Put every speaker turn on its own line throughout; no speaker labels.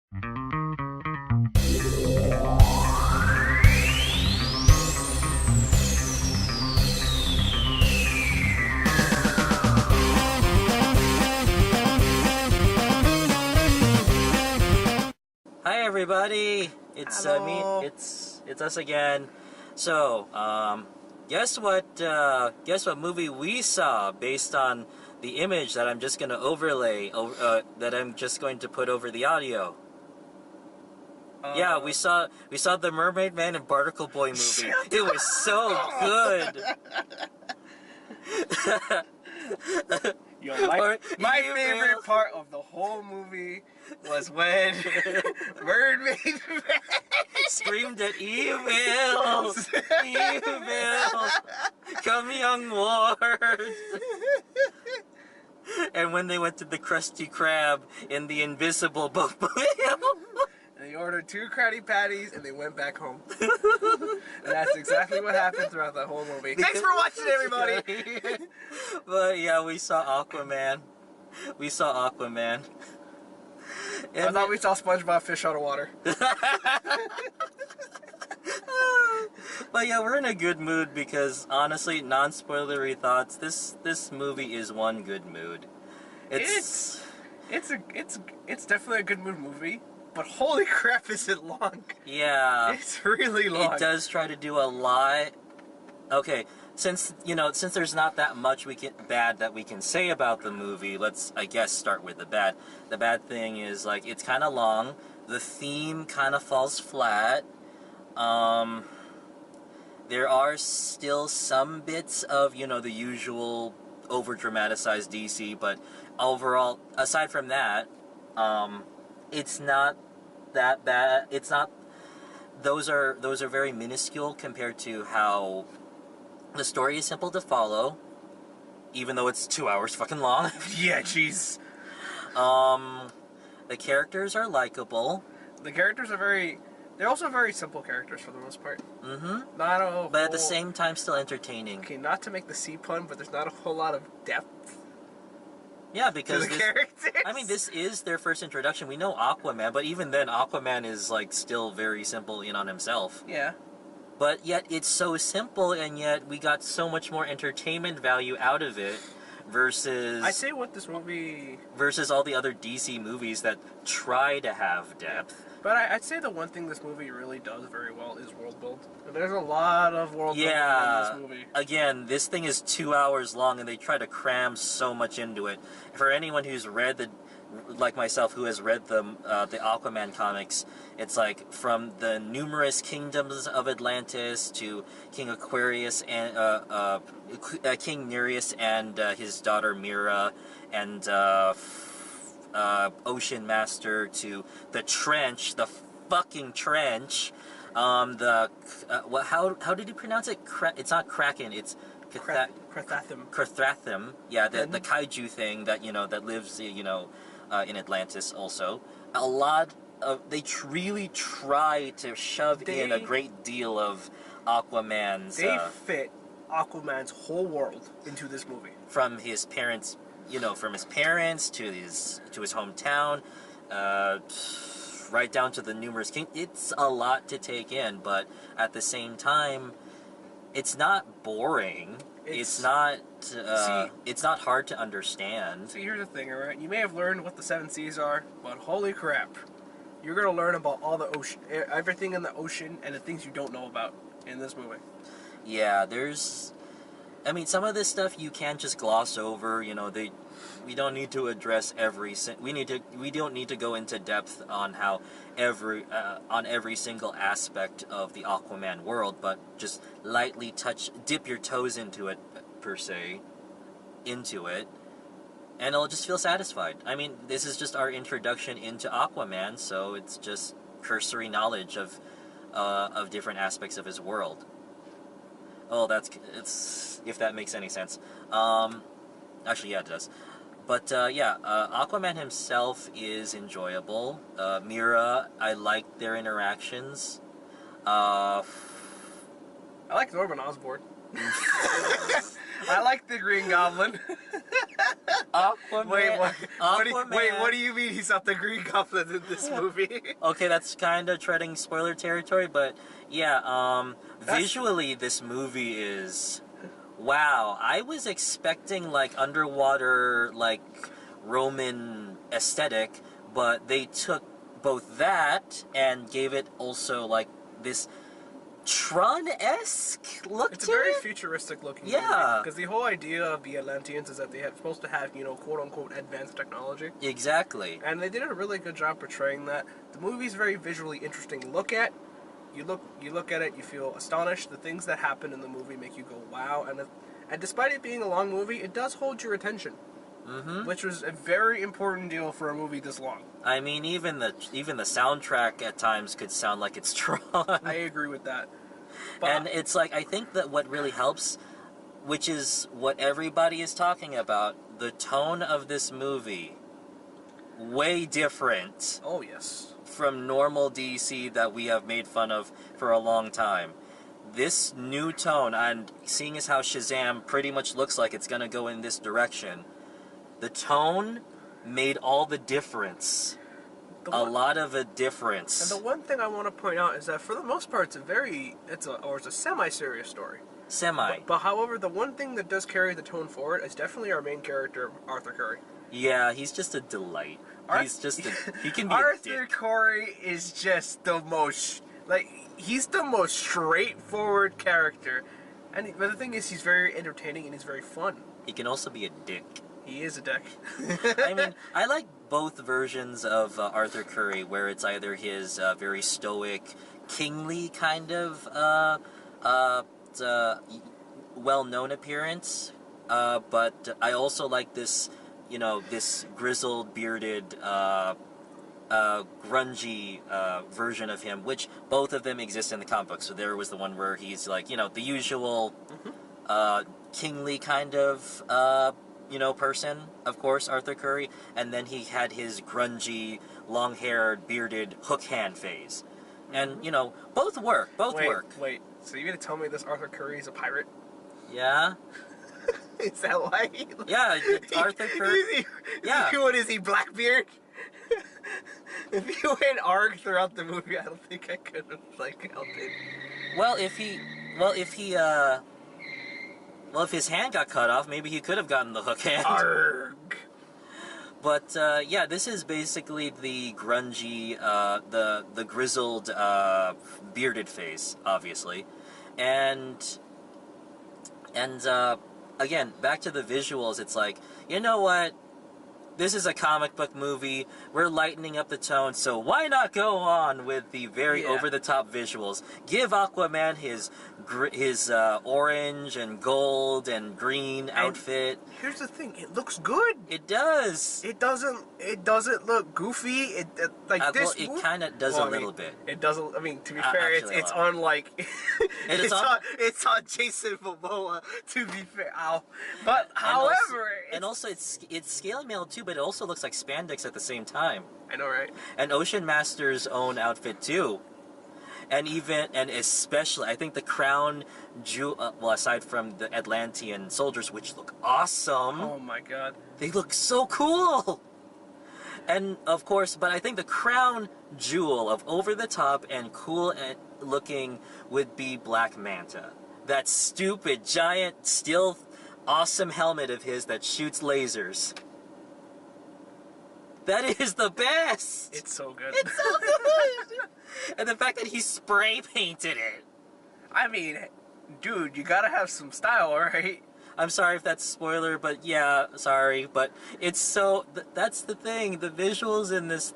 Hi everybody! It's me.
Hello.
It's us again. So, guess what? Guess what movie we saw based on the image that I'm just gonna overlay. That I'm just going to put over the audio. Yeah, we saw the Mermaid Man and Barnacle Boy movie. It was so good.
Yo, my favorite part of the whole movie was when Mermaid Man
screamed at evil, evil, come young lord. And when they went to the Krusty Krab in the invisible boat,
and they ordered 2 Krabby Patties and they went back home. And that's exactly what happened throughout the whole movie. Thanks for watching, everybody.
But yeah, we saw Aquaman. We saw Aquaman.
I thought we saw SpongeBob fish out of water.
But yeah, we're in a good mood because honestly, non-spoilery thoughts. This movie is one good mood.
It's definitely a good mood movie, but holy crap, is it long?
Yeah,
it's really long.
It does try to do a lot. Okay, since there's not that much bad that we can say about the movie, let's I guess start with the bad. The bad thing is like it's kind of long. The theme kind of falls flat. There are still some bits of, the usual over-dramatized DC, but overall, aside from that, it's not that bad. It's not. Those are very minuscule compared to how the story is simple to follow, even though it's 2 hours fucking long.
Yeah, jeez.
The characters are likable.
The characters are they're also very simple characters for the most part.
Mm-hmm.
But
at the same time, still entertaining.
Okay, not to make the C pun, but there's not a whole lot of depth.
Yeah, because
to the characters.
I mean, this is their first introduction. We know Aquaman, but even then, Aquaman is like still very simple in on himself.
Yeah.
But yet, it's so simple, and yet we got so much more entertainment value out of it. Versus
I say what this movie
versus all the other DC movies that try to have depth.
But I'd say the one thing this movie really does very well is world build. There's a lot of world building in this movie.
Again, this thing is 2 hours long, and they try to cram so much into it. For anyone who's read like myself, who has read the Aquaman comics, it's like from the numerous kingdoms of Atlantis to King Aquarius and King Nereus and his daughter Mira and Ocean Master to the trench, the fucking trench. How did you pronounce it? It's not Kraken. It's
Crathathum.
Crathathum. Yeah, the kaiju thing that that lives in Atlantis also. A lot of they really try to shove in a great deal of Aquaman's.
They fit Aquaman's whole world into this movie.
From his parents, from his parents to his hometown, right down to the numerous king. It's a lot to take in, but at the same time, it's not boring. It's not hard to understand.
See, here's the thing, alright? You may have learned what the 7 seas are, but holy crap. You're going to learn about all the ocean, everything in the ocean, and the things you don't know about in this movie.
Yeah, some of this stuff you can't just gloss over. We don't need to address we don't need to go into depth on how on every single aspect of the Aquaman world, but just lightly dip your toes into it, and it'll just feel satisfied. I mean, this is just our introduction into Aquaman, so it's just cursory knowledge of different aspects of his world. Oh, it's if that makes any sense. Actually, yeah, it does. But Aquaman himself is enjoyable. Mira, I like their interactions.
I like Norman Osborn. I like the Green Goblin.
Aquaman.
Wait,
Aquaman.
what do you mean he's not the Green Goblin in this movie?
Okay, that's kind of treading spoiler territory, but yeah, visually this movie is wow. I was expecting like underwater, like Roman aesthetic, but they took both that and gave it also like this Tron-esque look
It's a
to
very
it.
futuristic looking
Yeah.
because the whole idea of the Atlanteans is that they are supposed to have, quote unquote advanced technology.
Exactly.
And they did a really good job portraying that. The movie's very visually interesting to look at. You look at it, you feel astonished. The things that happen in the movie make you go wow, and despite it being a long movie, it does hold your attention.
Mm-hmm.
Which was a very important deal for a movie this long.
I mean, even the soundtrack at times could sound like it's Tron.
I agree with that. But
And it's like, I think that what really helps, which is what everybody is talking about, the tone of this movie, way different
oh yes,
from normal DC that we have made fun of for a long time. This new tone, and seeing as how Shazam pretty much looks like it's going to go in this direction, the tone made all the difference. A lot of a difference.
And the one thing I want to point out is that for the most part, it's a semi-serious story.
Semi.
But however, the one thing that does carry the tone forward is definitely our main character, Arthur Curry.
Yeah, he's just a delight. He can be
Arthur
a dick.
Curry is just the most, he's the most straightforward character. But the thing is, he's very entertaining and he's very fun.
He can also be a dick.
He is a dick.
I mean, I like both versions of Arthur Curry, where it's either his very stoic, kingly kind of well-known appearance, but I also like this, this grizzled, bearded, grungy version of him, which both of them exist in the comic book. So there was the one where he's like, the usual kingly kind of person, of course, Arthur Curry, and then he had his grungy, long-haired, bearded, hook hand phase. And, both work,
Wait, so you're gonna tell me this Arthur Curry is a pirate?
Yeah?
Is that why?
Yeah, Arthur Curry. Yeah.
What is he, Blackbeard? If you went arg throughout the movie, I don't think I could have, helped it.
Well, if his hand got cut off, maybe he could have gotten the hook hand.
Arg!
But, yeah, this is basically the grungy, the grizzled, bearded face, obviously. And, again, back to the visuals, it's like, you know what? This is a comic book movie. We're lightening up the tone, so why not go on with the very over-the-top visuals? Give Aquaman his orange and gold and green outfit.
Here's the thing: it looks good.
It does.
It doesn't look goofy.
Well, it kind of does a little bit.
It doesn't. I mean, to be fair,
actually,
it's on it's on Jason Momoa. To be fair, but however,
and also it's scale mail too, but it also looks like spandex at the same time.
I know, right?
And Ocean Master's own outfit too. And especially, I think the crown jewel, well, aside from the Atlantean soldiers, which look awesome.
Oh my god.
They look so cool! And, of course, but I think the crown jewel of over-the-top and cool looking would be Black Manta. That stupid, giant, still awesome helmet of his that shoots lasers. That is the best!
It's so good.
It's so good! And the fact that he spray painted it.
I mean, dude, you gotta have some style, right?
I'm sorry if that's a spoiler, but yeah, sorry. But it's so... that's the thing. The visuals in this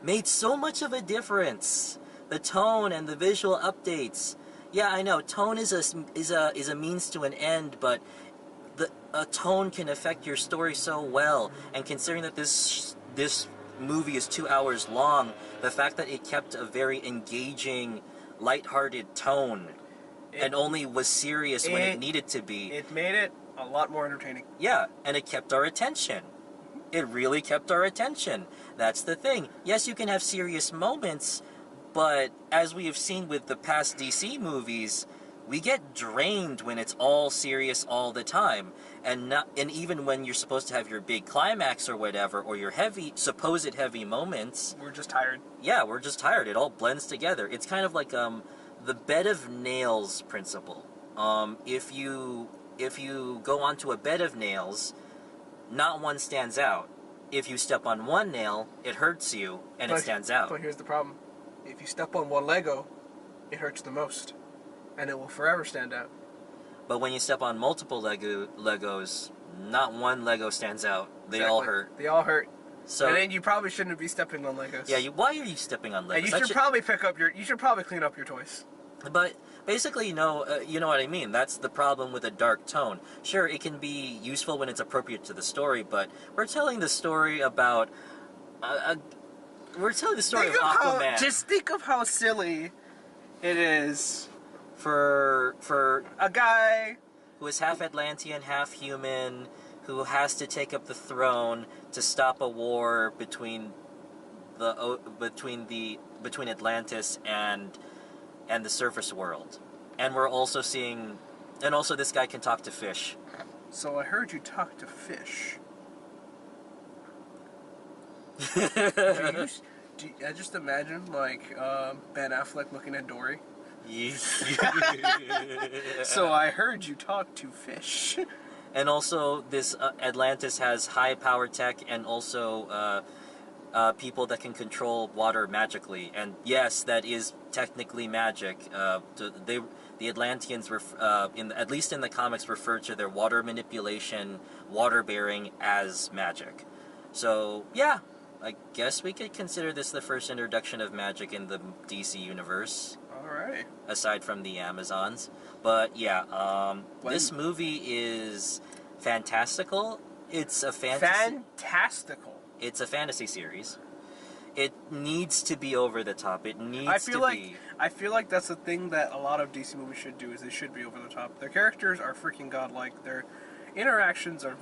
made so much of a difference. The tone and the visual updates. Yeah, I know, tone is a means to an end, but a tone can affect your story so well. And considering that this movie is 2 hours long, the fact that it kept a very engaging, lighthearted tone and only was serious when it needed to be.
It made it a lot more entertaining.
Yeah, and it kept our attention. It really kept our attention. That's the thing. Yes, you can have serious moments, but as we have seen with the past DC movies, we get drained when it's all serious all the time, and even when you're supposed to have your big climax or whatever, or your supposed heavy moments,
we're just tired.
Yeah, we're just tired. It all blends together. It's kind of like the bed of nails principle. If you go onto a bed of nails, not one stands out. If you step on one nail, it hurts you and it stands out.
But here's the problem: if you step on one Lego, it hurts the most, and it will forever stand out.
But when you step on multiple Legos, not one Lego stands out. They all hurt.
They all hurt.
So,
and then you probably shouldn't be stepping on Legos.
Yeah, why are you stepping on Legos?
And you should probably clean up your toys.
But basically, you know what I mean. That's the problem with a dark tone. Sure, it can be useful when it's appropriate to the story, but we're telling the story about we're telling the story of Aquaman.
Just think of how silly it is
for
a guy
who is half Atlantean, half human, who has to take up the throne to stop a war between Atlantis and the surface world. And we're also seeing, and also this guy can talk to fish.
So I heard you talk to fish. I just imagine like Ben Affleck looking at Dory. So I heard you talk to fish.
And also, this Atlantis has high power tech and also people that can control water magically. And yes, that is technically magic. The Atlanteans, at least in the comics, refer to their water manipulation, water bearing as magic. So yeah, I guess we could consider this the first introduction of magic in the DC universe.
Alright.
Aside from the Amazons. But yeah, this movie is fantastical. It's a
fantastical.
It's a fantasy series. It needs to be over the top. It needs
I feel like that's the thing that a lot of DC movies should do, is they should be over the top. Their characters are freaking godlike. Their interactions are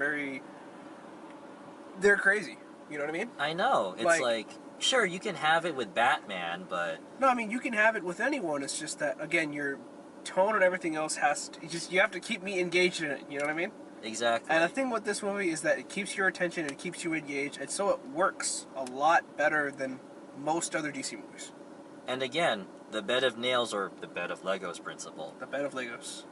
they're crazy. You know what I mean?
I know. It's like sure, you can have it with Batman, but
no, I mean you can have it with anyone. It's just that again, your tone and everything else you have to keep me engaged in it. You know what I mean?
Exactly.
And the thing with this movie is that it keeps your attention and it keeps you engaged, and so it works a lot better than most other DC movies.
And again, the bed of nails or the bed of Legos principle.
The bed of Legos.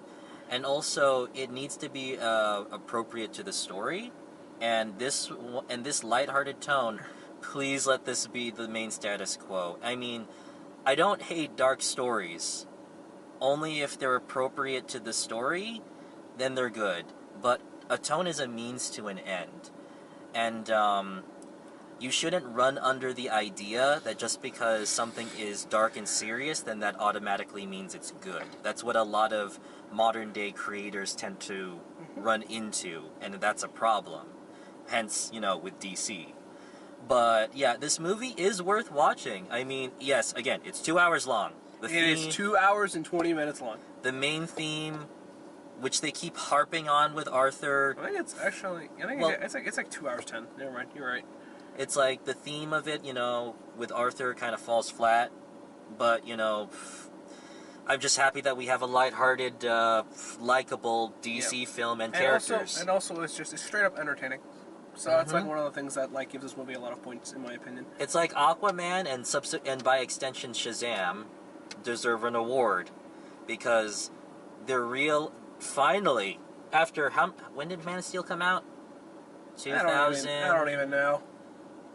And also, it needs to be appropriate to the story, and this lighthearted tone. Please let this be the main status quo. I mean, I don't hate dark stories. Only if they're appropriate to the story, then they're good. But a tone is a means to an end. And you shouldn't run under the idea that just because something is dark and serious, then that automatically means it's good. That's what a lot of modern-day creators tend to run into, and that's a problem. Hence, with DC. But, yeah, this movie is worth watching. I mean, yes, again, it's 2 hours long.
It is 2 hours and 20 minutes long.
The main theme, which they keep harping on with Arthur.
I think it's actually, it's like 2 hours 10. Never mind, you're right.
It's like the theme of it, with Arthur kind of falls flat. But, I'm just happy that we have a lighthearted, likable DC film and characters.
And also, it's straight up entertaining. So it's like one of the things that gives this movie a lot of points, in my opinion.
It's like Aquaman and by extension Shazam deserve an award because they're finally, after when did Man of Steel come out? 2000.
I don't even know.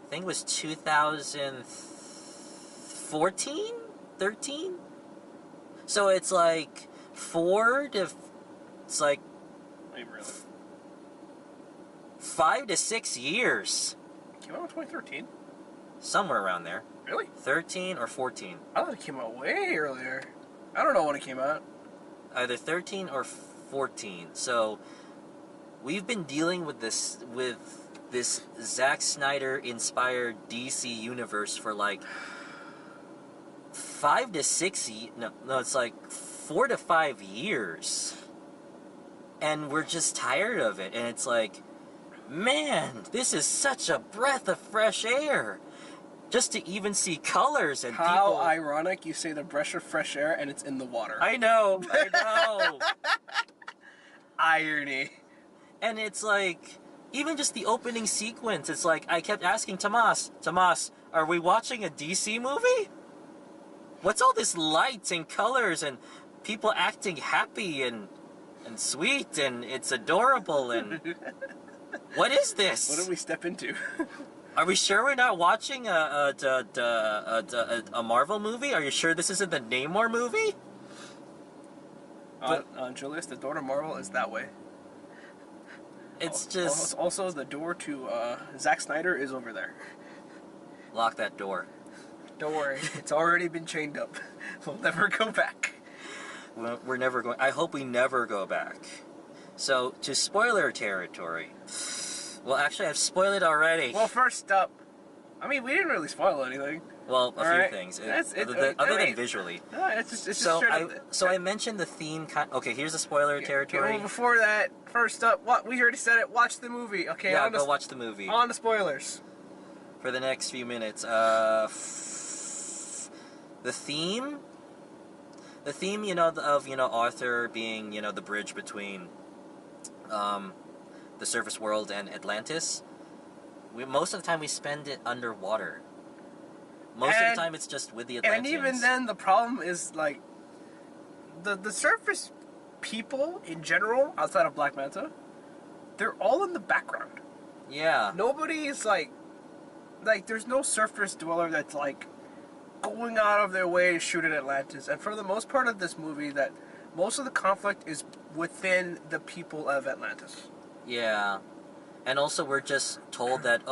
I think it was 2014, 13. So it's like 5 to 6 years.
It came out in 2013?
Somewhere around there.
Really?
13 or 14.
I thought it came out way earlier. I don't know when it came out.
Either 13 or 14. So we've been dealing with this Zack Snyder inspired DC universe for 5 to 6 it's like 4 to 5 years. And we're just tired of it. And it's like, man, this is such a breath of fresh air. just to even see colors and
How
people.
ironic you say the breath of fresh air and it's in the water.
I know.
Irony.
And it's like, even just the opening sequence, it's like, I kept asking Tomas, are we watching a DC movie? What's all this lights and colors and people acting happy and sweet and it's adorable and what is this?
What did we step into?
Are we sure we're not watching a Marvel movie? Are you sure this isn't the Namor movie?
Julius, the door to Marvel is that way.
It's just...
Also, the door to Zack Snyder is over there.
Lock that door.
Don't worry, it's already been chained up. We'll never go back.
We're never going... I hope we never go back. So, to spoiler territory... Well, actually, I've spoiled it already.
Well, first up... I mean, we didn't really spoil anything.
Well, a few things. Other than visually.
No, it's just
so I mentioned the theme... Okay, here's the spoiler territory.
Okay, well, before that, first up, we already said it, watch the movie. Okay,
yeah, go watch the movie.
On the spoilers.
For the next few minutes. The theme, of Arthur being, the bridge between the surface world and Atlantis. Most of the time we spend it underwater. Most of the time it's just with the Atlanteans.
And even then, the problem is, like, the surface people in general, outside of Black Manta, they're all in the background.
Yeah.
Nobody is, like, there's no surface dweller that's, like, going out of their way to shoot at Atlantis. And for the most part of this movie, that most of the conflict is within the people of Atlantis.
Yeah. And also we're just told that,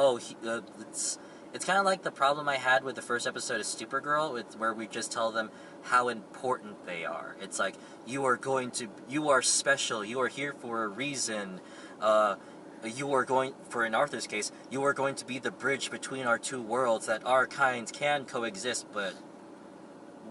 it's kind of like the problem I had with the first episode of Supergirl, where we just tell them how important they are. It's like, you are special, you are here for a reason, you are going, for in Arthur's case, you are going to be the bridge between our two worlds, that our kinds can coexist, but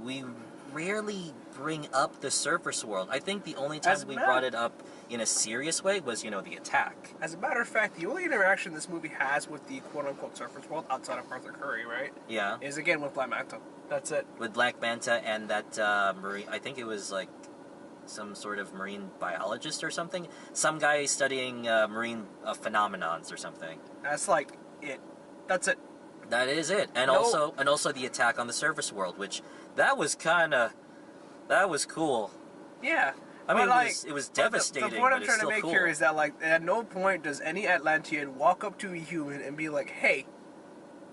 we rarely bring up the surface world. I think the only time we brought it up in a serious way was, the attack. As
a matter of fact, the only interaction this movie has with the quote-unquote surface world, outside of Arthur Curry, right?
Yeah.
Is, again, with Black Manta. That's it.
With Black Manta and that marine... I think it was, like, some sort of marine biologist or something. Some guy studying marine phenomenons or something.
That's, like, it. That's it.
That is it. And also the attack on the surface world, which... That was cool.
Yeah.
I mean, it was devastating,
the point I'm
but
trying
it's
to make
cool.
here is that, like, at no point does any Atlantean walk up to a human and be like, hey,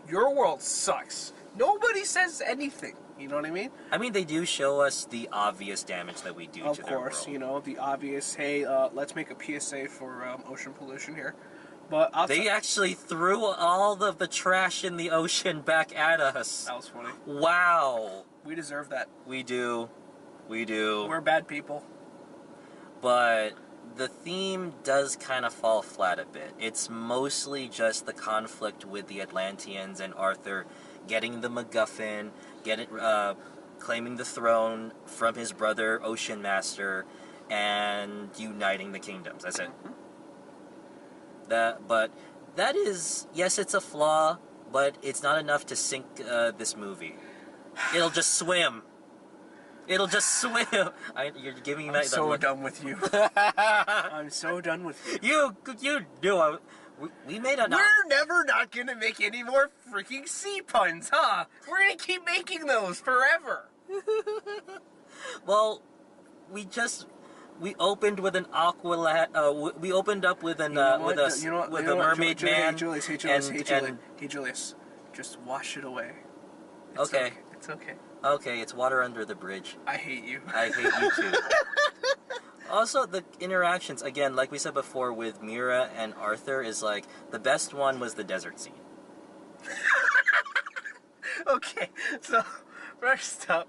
your world sucks. Nobody says anything. You know what I mean?
I mean, they do show us the obvious damage that we do to their world.
Of course, the obvious, hey, let's make a PSA for ocean pollution here. But
they actually threw all of the trash in the ocean back at us.
That was funny.
Wow.
We deserve that.
We do.
We're bad people.
But the theme does kind of fall flat a bit. It's mostly just the conflict with the Atlanteans and Arthur getting the MacGuffin, claiming the throne from his brother, Ocean Master, and uniting the kingdoms. That's it. But that is, yes, it's a flaw, but it's not enough to sink this movie. It'll just swim. You're giving me that.
I'm so done with you. I'm so done with you.
You knew we made a.
We're never not gonna make any more freaking sea puns, huh? We're gonna keep making those forever.
Well, we opened with an we opened up with a mermaid man.
Hey Julius, just wash it away.
Okay.
It's okay.
Okay, it's water under the bridge.
I hate you.
I hate you too. Also, the interactions, again, like we said before, with Mira and Arthur is like, the best one was the desert scene.
Okay, so, first up,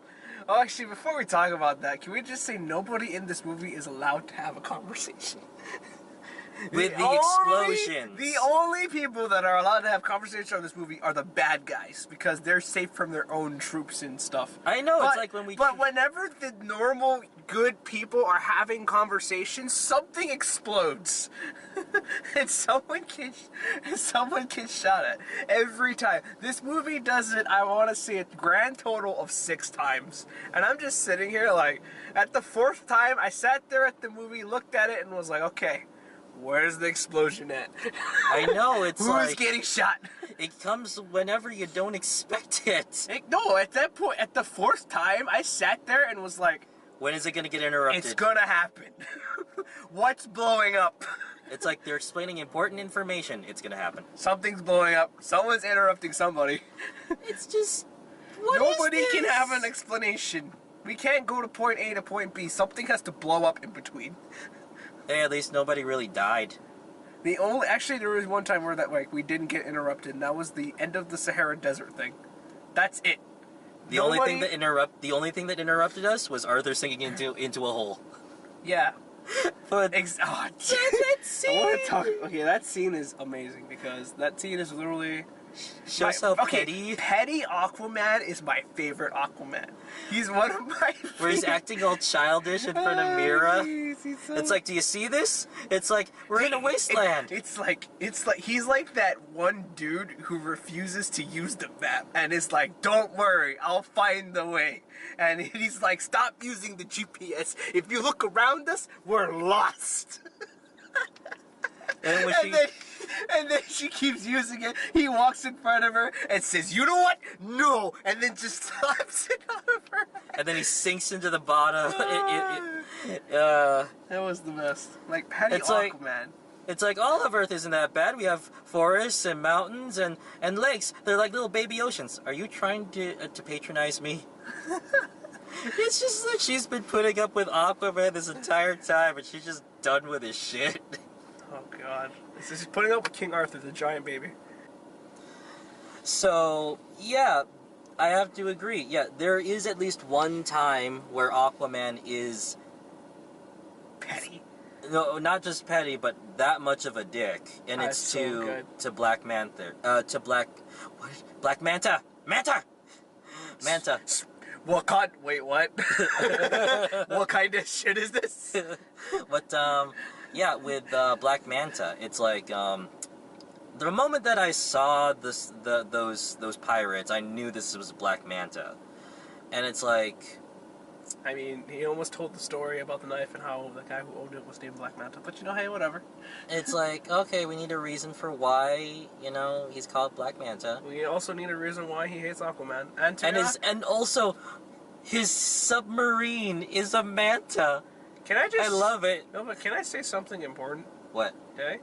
actually, before we talk about that, can we just say nobody in this movie is allowed to have a conversation?
with the explosions.
The only people that are allowed to have conversations on this movie are the bad guys because they're safe from their own troops and stuff.
I know, it's like when we...
But whenever the normal, good people are having conversations, something explodes. and someone gets shot at. Every time. This movie does it, I want to say, a grand total of 6 times. And I'm just sitting here like, at the 4th time, I sat there at the movie, looked at it, and was like, okay, where's the explosion at?
I know, it's
Who's getting shot?
It comes whenever you don't expect it.
No, at that point, at the 4th time, I sat there and was like,
when is it going to get interrupted?
it's gonna happen. What's blowing up?
It's like they're explaining important information. It's going to happen.
Something's blowing up. Someone's interrupting somebody.
It's just...
Nobody can have an explanation. We can't go to point A to point B. Something has to blow up in between.
Hey, at least nobody really died.
Actually, there was one time where we didn't get interrupted, and that was the end of the Sahara Desert thing. That's it.
The only thing that interrupted us was Arthur sinking into a hole.
Yeah.
But
that scene. I want to talk. Okay, that scene is amazing because that scene is literally.
Shows how petty.
Petty Aquaman is my favorite Aquaman. He's one of my favorite.
Where he's acting all childish in front of Mira. It's like, do you see this? It's like, we're in a wasteland.
It's like he's like that one dude who refuses to use the map and is like, don't worry, I'll find the way. And he's like, stop using the GPS. If you look around us, we're lost. And then she keeps using it. He walks in front of her and says, you know what? No. And then just slaps it out of her.
And then he sinks into the bottom.
That was the best. Like, petty Aquaman.
It's like all of Earth isn't that bad. We have forests and mountains and lakes. They're like little baby oceans. Are you trying to patronize me? It's just that she's been putting up with Aquaman this entire time and she's just done with his shit.
Oh god. This is putting up with King Arthur, the giant baby.
So, yeah, I have to agree. Yeah, there is at least one time where Aquaman is...
petty.
No, not just petty, but that much of a dick. And it's to Black Manta. Black Manta! Manta! Manta.
What kind? Wait, what? What kind of shit is this?
But, yeah, with Black Manta, it's like, the moment that I saw those pirates, I knew this was Black Manta. And it's like...
I mean, he almost told the story about the knife and how the guy who owned it was named Black Manta. But, hey, whatever.
It's like, okay, we need a reason for why, he's called Black Manta.
We also need a reason why he hates Aquaman.
And also, his submarine is a manta. I love it.
No, but can I say something important?
What?
Okay?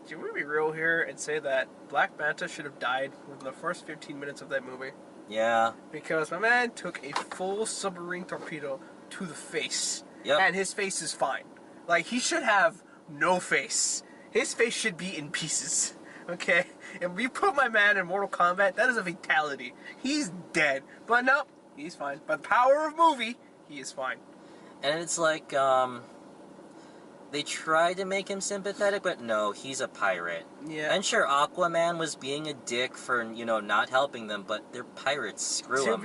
Should we be real here and say that Black Manta should have died within the first 15 minutes of that movie?
Yeah.
Because my man took a full submarine torpedo to the face.
Yep.
And his face is fine. Like, he should have no face. His face should be in pieces. Okay? And we put my man in Mortal Kombat, that is a fatality. He's dead. But no, he's fine. By the power of movie, he is fine.
And it's like, they tried to make him sympathetic, but no, he's a pirate.
Yeah. And
sure, Aquaman was being a dick for, not helping them, but they're pirates. Screw them.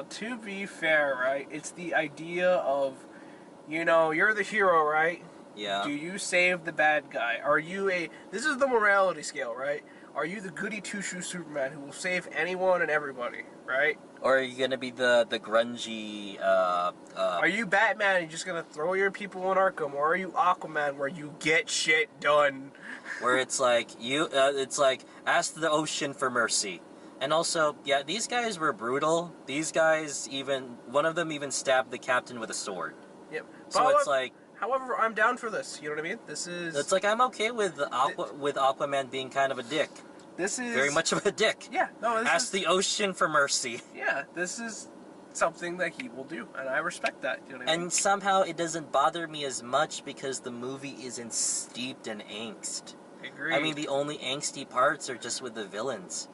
To be fair, right, it's the idea of, you're the hero, right?
Yeah.
Do you save the bad guy? Are you this is the morality scale, right? Are you the goody two-shoes Superman who will save anyone and everybody, right?
Or are you gonna be the grungy,
Are you Batman and you're just gonna throw your people in Arkham? Or are you Aquaman where you get shit done?
Where it's like, ask the ocean for mercy. And also, yeah, these guys were brutal. These guys one of them even stabbed the captain with a sword.
Yep.
So it's like...
However, I'm down for this, you know what I mean? It's
like, I'm okay with Aquaman being kind of a dick.
This is...
very much of a dick.
Yeah, no,
Ask the ocean for mercy.
Yeah, this is something that he will do, and I respect that, you know what I mean?
And somehow it doesn't bother me as much because the movie isn't steeped in angst.
Agreed.
I mean, the only angsty parts are just with the villains.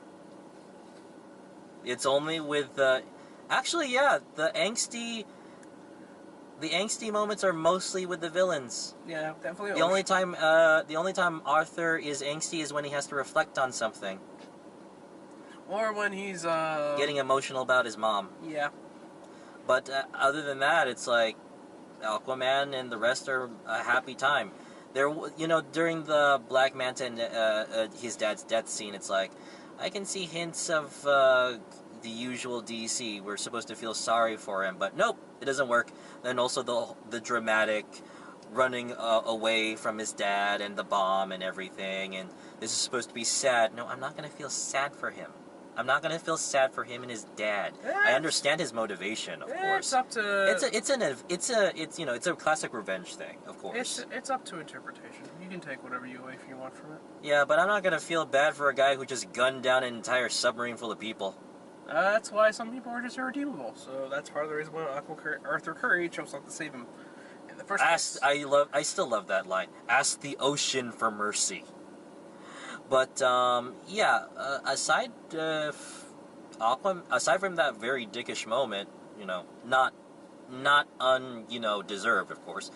It's only with the... Actually, yeah, the angsty... The angsty moments are mostly with the villains.
Yeah, definitely.
The only time Arthur is angsty is when he has to reflect on something.
Or when he's
Getting emotional about his mom.
Yeah.
But other than that, it's like Aquaman and the rest are a happy time. There, during the Black Manta and his dad's death scene, it's like I can see hints of the usual DC. We're supposed to feel sorry for him, but nope, it doesn't work. Then also the dramatic running away from his dad and the bomb and everything, and this is supposed to be sad. No, I'm not gonna feel sad for him. I'm not gonna feel sad for him and his dad. I understand his motivation, of course.
It's up to.
It's a classic revenge thing, of course.
It's up to interpretation. You can take whatever you want from it.
Yeah, but I'm not gonna feel bad for a guy who just gunned down an entire submarine full of people.
That's why some people are just irredeemable. So that's part of the reason why Arthur Curry chose not to save him in the first place.
I still love that line. Ask the ocean for mercy. But aside from that very dickish moment, not deserved, of course.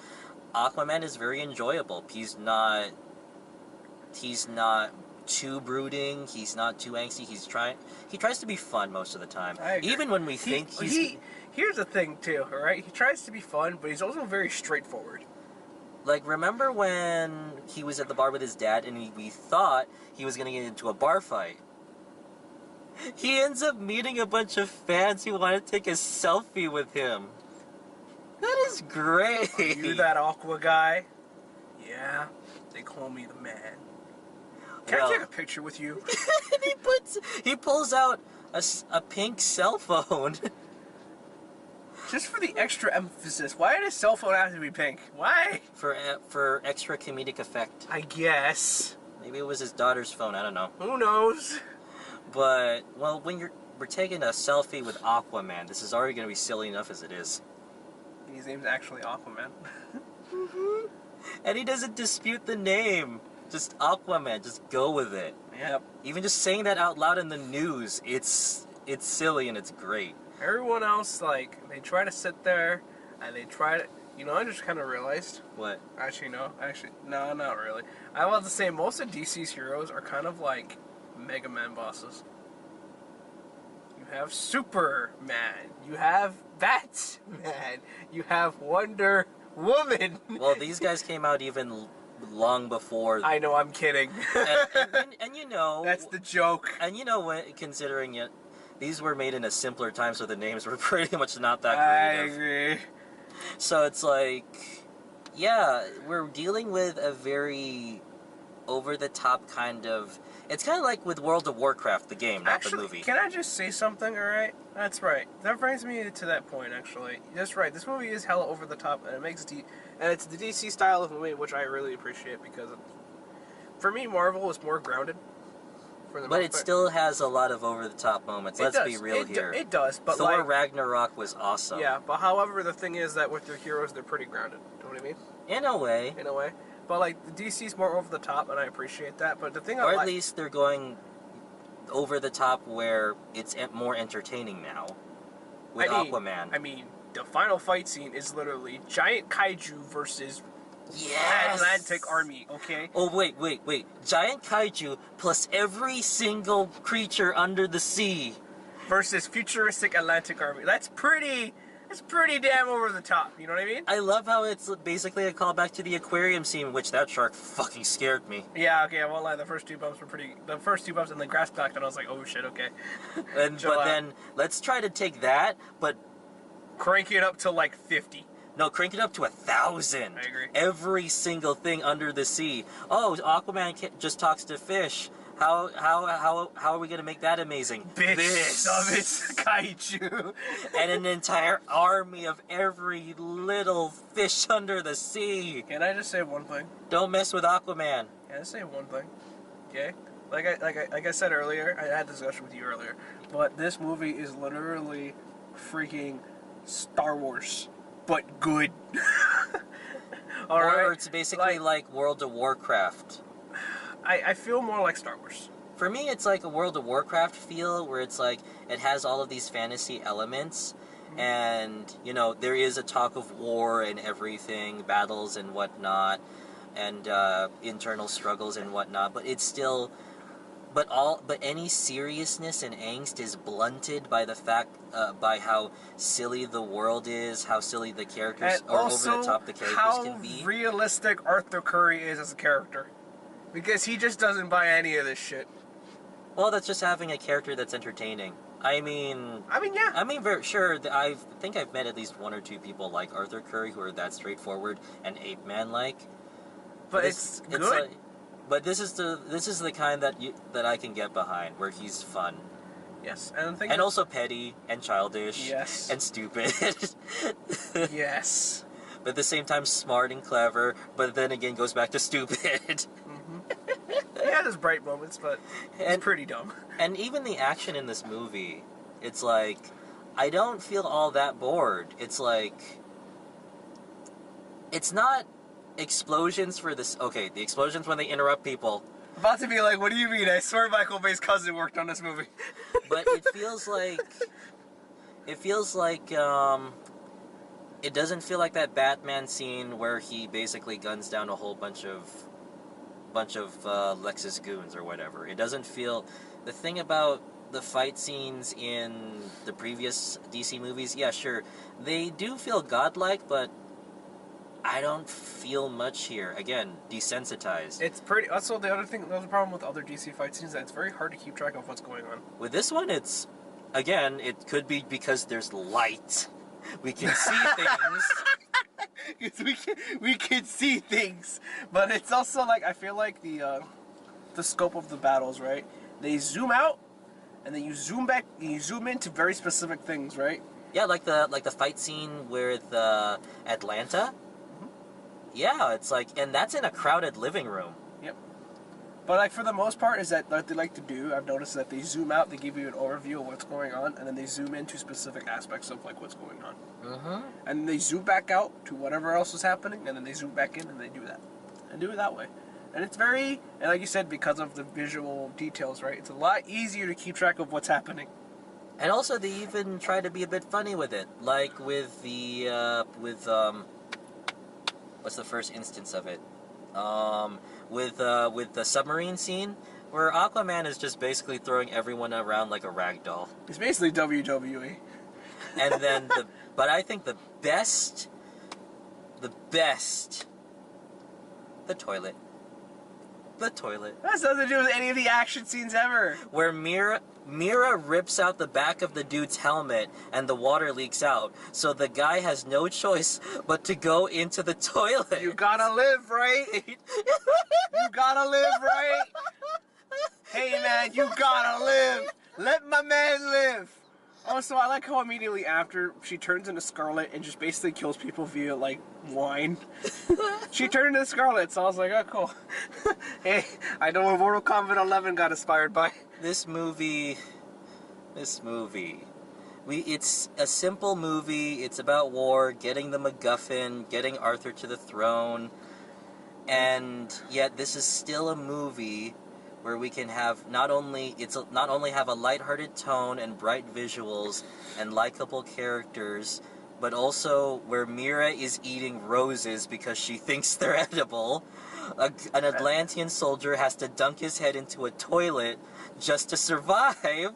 Aquaman is very enjoyable. He's not too brooding. He's not too angsty. He tries to be fun most of the time. Even when we think
here's the thing too, alright? He tries to be fun, but he's also very straightforward.
Like, remember when he was at the bar with his dad and we thought he was going to get into a bar fight? He ends up meeting a bunch of fans who want to take a selfie with him. That is great.
Are you that Aqua guy? Yeah, they call me the man. Can I take a picture with you?
And he pulls out a pink cell phone.
Just for the extra emphasis. Why did his cell phone have to be pink? Why?
For extra comedic effect.
I guess.
Maybe it was his daughter's phone. I don't know.
Who knows?
But when we're taking a selfie with Aquaman, this is already going to be silly enough as it is.
His name's actually Aquaman.
Mm-hmm. And he doesn't dispute the name. Just Aquaman. Just go with it.
Yep.
Even just saying that out loud in the news, it's silly and it's great.
Everyone else, they try to sit there, and they try to... I just kind of realized...
What?
Actually, no, not really. I was to say, most of DC's heroes are kind of like Mega Man bosses. You have Superman. You have Batman. You have Wonder Woman.
Well, these guys came out even long before...
I know, I'm kidding.
and you know...
That's the joke.
And you know what, considering it... These were made in a simpler time, so the names were pretty much not that creative.
I agree.
So it's like, yeah, we're dealing with a very over-the-top kind of... It's kind of like with World of Warcraft, the game, not the movie.
Can I just say something, alright? That's right. That brings me to that point, actually. That's right. This movie is hella over-the-top, and it's the DC style of movie, which I really appreciate, because for me, Marvel is more grounded.
But it still has a lot of over-the-top moments. Let's be real here.
It does, but
Thor Ragnarok was awesome.
Yeah, but however, the thing is that with their heroes, they're pretty grounded. You know what I mean?
In a way.
In a way. But, the DC's more over-the-top, and I appreciate that. But the thing
Or at least they're going over-the-top where it's more entertaining now. With Aquaman.
I mean, the final fight scene is literally giant kaiju versus...
Yes!
Atlantic army, okay?
Oh, wait. Giant kaiju plus every single creature under the sea.
Versus futuristic Atlantic army. That's pretty damn over the top, you know what I mean?
I love how it's basically a callback to the aquarium scene, which that shark fucking scared me.
Yeah, okay, I won't lie, the first two bumps and the grass cracked, and I was like, oh shit, okay.
But then, let's try to take that, but...
crank it up to 50.
No, crank it up to 1,000.
I agree.
Every single thing under the sea. Oh, Aquaman just talks to fish. How are we gonna make that amazing?
This of its kaiju.
And an entire army of every little fish under the sea.
Can I just say one thing?
Don't mess with Aquaman.
Can I say one thing? Okay? Like I said earlier, I had a discussion with you earlier, but this movie is literally freaking Star Wars. But good.
Or it's basically like World of Warcraft.
I feel more like Star Wars.
For me, it's like a World of Warcraft feel, where it's like, it has all of these fantasy elements, And, you know, there is a talk of war and everything, battles and whatnot, and internal struggles and whatnot, but it's still... But any seriousness and angst is blunted by the fact, by how silly the world is, how silly the characters,
And
or
also
over the top the characters
how
can be.
realistic Arthur Curry is as a character. Because he just doesn't buy any of this shit.
Well, that's just having a character that's entertaining. I mean,
yeah.
I mean, sure. I think I've met at least one or two people like Arthur Curry who are that straightforward and ape man like.
But it's good.
But this is the kind that I can get behind, where he's fun.
Yes,
and also petty and childish.
Yes.
And stupid.
Yes.
But at the same time, smart and clever. But then again, goes back to stupid.
He had his bright moments, but he's pretty dumb.
And even the action in this movie, it's like, I don't feel all that bored. It's like, it's not explosions for this. Okay, the explosions when they interrupt people.
About to be like, what do you mean? I swear Michael Bay's cousin worked on this movie.
But it feels like, it doesn't feel like that Batman scene where he basically guns down a whole bunch of Lexus goons or whatever. It doesn't feel... The thing about the fight scenes in the previous DC movies, yeah, sure, they do feel godlike, but I don't feel much here. Again, desensitized.
It's pretty... Also, the other problem with other DC fight scenes is that it's very hard to keep track of what's going on.
With this one, it's... Again, it could be because there's light. We can see things.
we can see things, but it's also like, I feel like the scope of the battles, right? They zoom out, and then you zoom back, and you zoom into very specific things, right?
Yeah, like the fight scene with Atlanta.
Mm-hmm.
Yeah, it's like, and that's in a crowded living room.
Yep. But like for the most part, is that what they like to do? I've noticed that they zoom out, they give you an overview of what's going on, and then they zoom into specific aspects of like what's going on.
Mm-hmm.
And then they zoom back out to whatever else is happening, and then they zoom back in, and they do that, and do it that way. And it's very, and like you said, because of the visual details, right? It's a lot easier to keep track of what's happening.
And also, they even try to be a bit funny with it, like with the what's the first instance of it? With the submarine scene, where Aquaman is just basically throwing everyone around like a rag doll.
It's basically WWE.
And then but I think the best, the toilet. The toilet.
That has nothing to do with any of the action scenes ever.
Where Mira rips out the back of the dude's helmet and the water leaks out. So the guy has no choice but to go into the toilet.
You gotta live, right? You gotta live, right? Hey man, you gotta live. Let my man live. Also, I like how immediately after she turns into Scarlet and just basically kills people via, like, wine. She turned into Scarlet, so I was like, oh, cool. Hey, I know what Mortal Kombat 11 got inspired by.
This movie, it's a simple movie. It's about war, getting the MacGuffin, getting Arthur to the throne, and yet this is still a movie where we can have not only have a lighthearted tone and bright visuals and likable characters, but also where Mira is eating roses because she thinks they're edible. An Atlantean soldier has to dunk his head into a toilet just to survive.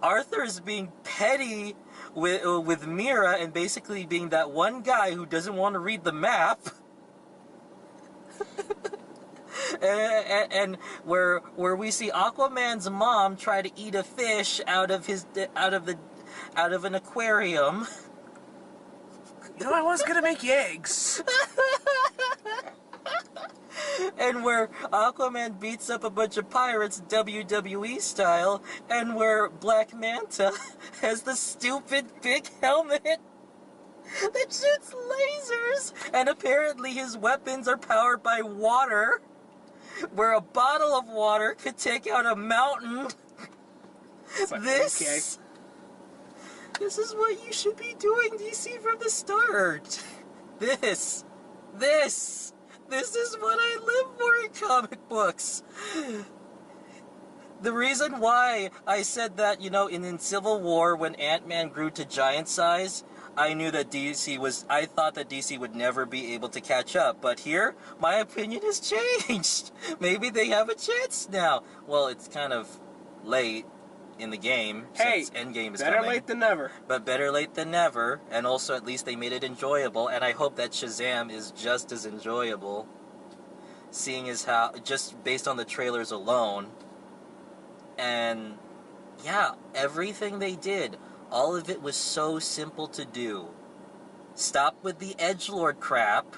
Arthur is being petty with Mira and basically being that one guy who doesn't want to read the map. and where we see Aquaman's mom try to eat a fish out of an aquarium.
You know, I was gonna make eggs.
And where Aquaman beats up a bunch of pirates WWE style, and where Black Manta has the stupid big helmet that shoots lasers, and apparently his weapons are powered by water, where a bottle of water could take out a mountain.
Like,
This is what you should be doing, DC, from the start. This is what I live for in comic books. The reason why I said that, in Civil War, when Ant-Man grew to giant size, I knew that I thought that DC would never be able to catch up. But here, my opinion has changed. Maybe they have a chance now. Well, it's kind of late in the game, since Endgame is
better
coming.
late than never.
But better late than never, and also at least they made it enjoyable, and I hope that Shazam is just as enjoyable, seeing as how, just based on the trailers alone. And yeah, everything they did, all of it was so simple to do. Stop with the edgelord crap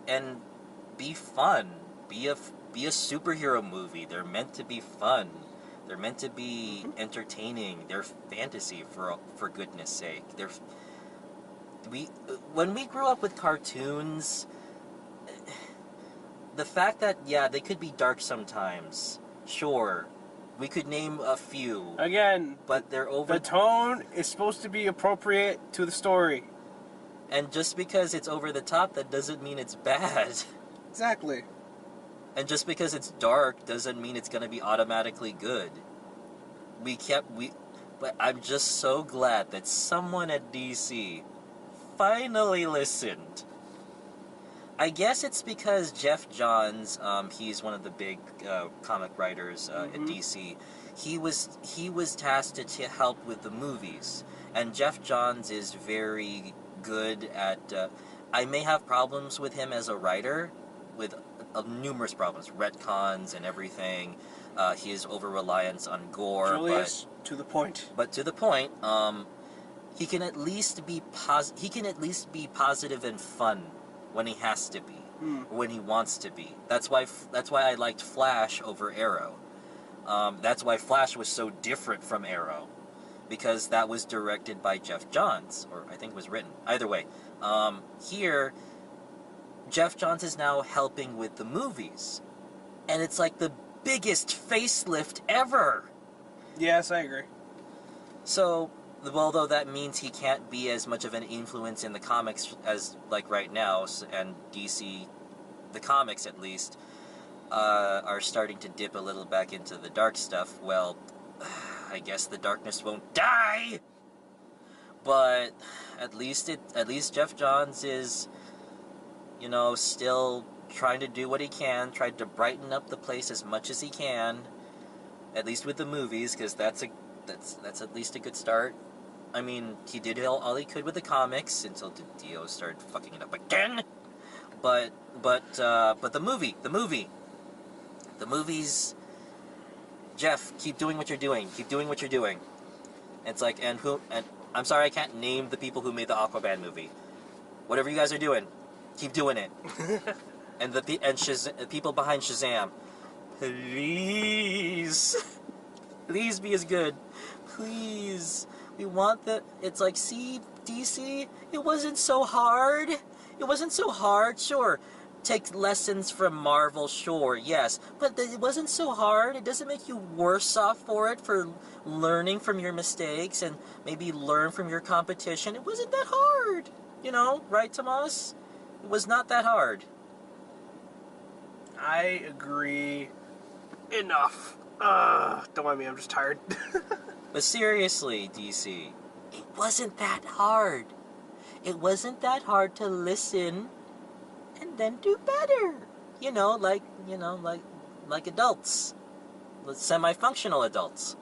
and be fun. Be a superhero movie. They're meant to be fun. They're meant to be entertaining. They're fantasy, for goodness sake. When we grew up with cartoons, the fact that they could be dark sometimes, sure. We could name a few.
Again,
but they're over.
The tone is supposed to be appropriate to the story.
And just because it's over the top, that doesn't mean it's bad.
Exactly.
And just because it's dark doesn't mean it's going to be automatically good. But I'm just so glad that someone at DC finally listened. I guess it's because Jeff Johns, he's one of the big comic writers at DC. He was tasked to help with the movies, and Jeff Johns is very good at. I may have problems with him as a writer, with numerous problems, retcons and everything. His over-reliance on gore.
Julius, to the point.
But to the point, he can at least be positive and fun when he has to be, when he wants to be. That's why I liked Flash over Arrow. That's why Flash was so different from Arrow, because that was directed by Jeff Johns, or I think it was written. Either way, here, Jeff Johns is now helping with the movies, and it's like the biggest facelift ever.
Yes, I agree.
So, although that means he can't be as much of an influence in the comics as, like, right now, and DC, the comics at least, are starting to dip a little back into the dark stuff, well, I guess the darkness won't die! But at least Jeff Johns is, still trying to do what he can, trying to brighten up the place as much as he can, at least with the movies, because that's at least a good start. I mean, he did all he could with the comics until Dio started fucking it up again. But the movies. Jeff, keep doing what you're doing. Keep doing what you're doing. It's like, and I'm sorry I can't name the people who made the Aquaman movie. Whatever you guys are doing, keep doing it. and the people behind Shazam, please be as good. Please. We want that. It's like, see, DC, it wasn't so hard. It wasn't so hard, sure. Take lessons from Marvel, sure, yes. But it wasn't so hard. It doesn't make you worse off for it, for learning from your mistakes and maybe learn from your competition. It wasn't that hard. Right, Tomas? It was not that hard.
I agree. Enough. Don't mind me, I'm just tired.
But seriously, DC, it wasn't that hard. It wasn't that hard to listen and then do better. Like adults. Semi-functional adults.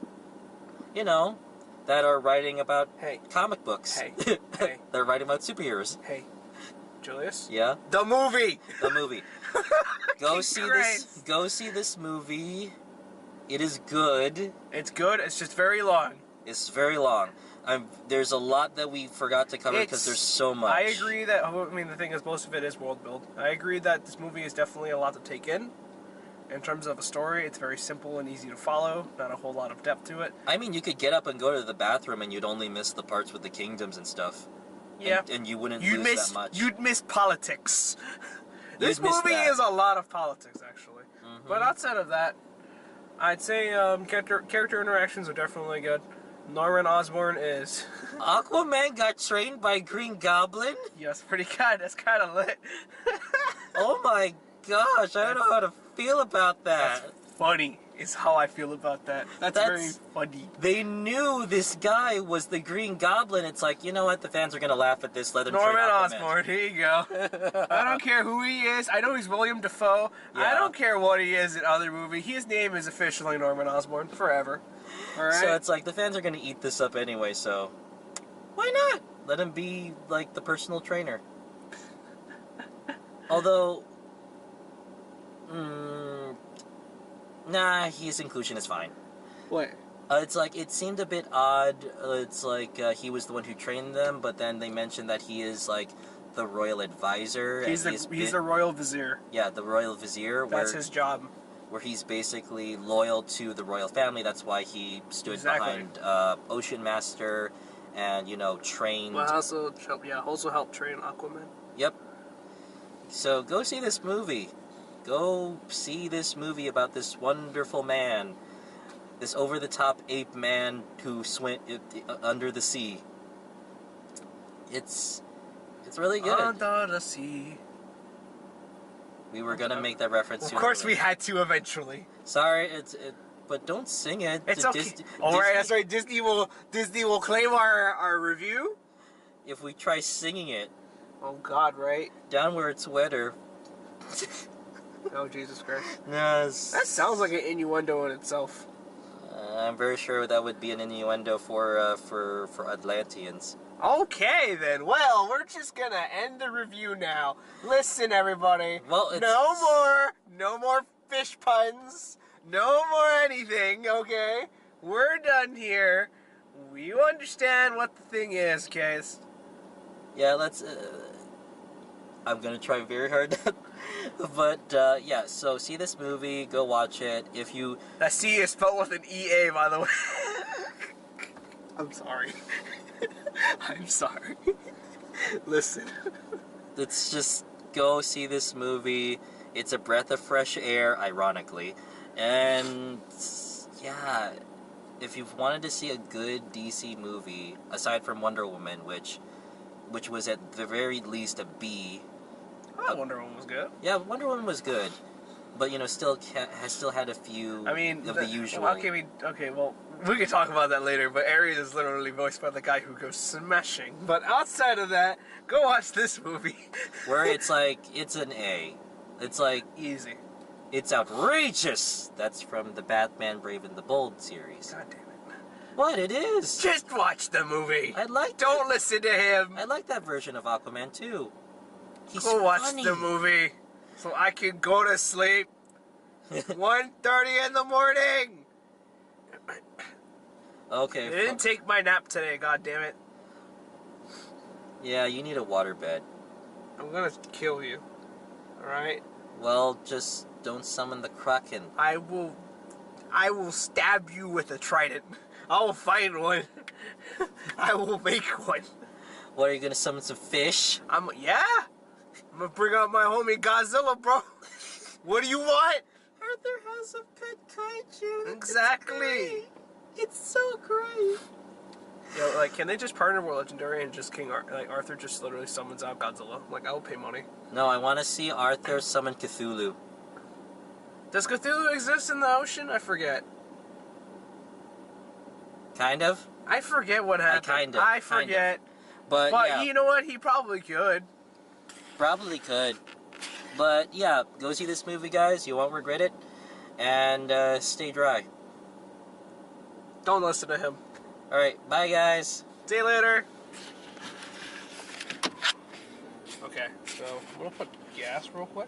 That are writing about comic books.
Hey.
They're writing about superheroes.
Hey, Julius?
Yeah?
The movie!
Go see this movie. It is good.
It's good. It's just very long.
It's very long. There's a lot that we forgot to cover because there's so much.
I agree that, the thing is, most of it is world build. I agree that this movie is definitely a lot to take in. In terms of a story, it's very simple and easy to follow. Not a whole lot of depth to it.
I mean, you could get up and go to the bathroom and you'd only miss the parts with the kingdoms and stuff.
Yeah.
And you wouldn't lose that much.
You'd miss politics. This movie is a lot of politics, actually. Mm-hmm. But outside of that, I'd say character interactions are definitely good. Norman Osborn is...
Aquaman got trained by Green Goblin?
Yes, pretty good. That's kind of lit.
Oh my gosh, I don't know how to feel about that.
That's funny. is how I feel about that. That's very funny.
They knew this guy was the Green Goblin. It's like, you know what? The fans are gonna laugh at this. Let them
Norman
trade Aquaman.
Osborn, here you go. I don't care who he is. I know he's William Dafoe.
Yeah.
I don't care what he is in other movie. His name is officially Norman Osborn forever. All right.
So it's like the fans are gonna eat this up anyway. So why not? Let him be like the personal trainer. Although, nah, his inclusion is fine.
What?
It's like, it seemed a bit odd. It's like he was the one who trained them, but then they mentioned that he is like the royal advisor.
He's the royal vizier.
Yeah, the royal vizier.
That's his job.
Where he's basically loyal to the royal family. That's why he stood behind Ocean Master and, you know, trained.
Well, also helped train Aquaman.
Yep. So go see this movie. Go see this movie about this wonderful man. This over-the-top ape man who swim under the sea. It's really good.
Under the sea.
We were gonna make that reference.
Of course, we had to eventually.
Sorry, but don't sing it.
It's okay. All right, that's right. Disney will claim our review
if we try singing it.
Oh God, right?
Down where it's wetter.
Oh Jesus Christ!
Yes.
That sounds like an innuendo in itself.
I'm very sure that would be an innuendo for Atlanteans.
Okay then. Well, we're just gonna end the review now. Listen, everybody.
Well,
no more fish puns. No more anything. Okay, we're done here. We understand what the thing is, guys.
Yeah, let's. I'm gonna try very hard, but yeah. So see this movie. Go watch it. If you.
That C is spelled with an EA, by the way. I'm sorry. I'm sorry. Listen.
Let's just go see this movie. It's a breath of fresh air, ironically. And yeah, if you've wanted to see a good DC movie, aside from Wonder Woman, which was at the very least a B.
Oh, Wonder Woman was good.
Yeah, Wonder Woman was good. But, you know, still had a few of the usual.
Okay, well, we can talk about that later, but Ares is literally voiced by the guy who goes smashing. But outside of that, go watch this movie.
Where it's like, it's an A. It's like...
Easy.
It's outrageous! That's from the Batman Brave and the Bold series.
God damn it.
What? It is!
Just watch the movie!
Don't
listen to him!
I like that version of Aquaman, too. He's
Go watch
funny.
the movie, so I can go to sleep. 1:30 in the morning!
Okay.
I didn't take my nap today, god damn it.
Yeah, you need a waterbed.
I'm gonna kill you. Alright?
Well, just don't summon the Kraken.
I will stab you with a trident. I will find one. I will make one.
What, are you gonna summon some fish?
Yeah! I'm gonna bring out my homie Godzilla, bro. What do you want?
Arthur has a pet kaiju.
Exactly.
It's so great.
Yo, like, can they just partner with Legendary and just Arthur just literally summons out Godzilla? Like, I will pay money.
No, I want to see Arthur summon Cthulhu.
Does Cthulhu exist in the ocean? I forget.
Kind of.
I forget what happened. I forget.
But yeah.
You know what? He probably could.
Probably could. But yeah, go see this movie, guys. You won't regret it. And stay dry.
Don't listen to him.
Alright, bye guys.
See you later. Okay, so I'm gonna put gas real quick.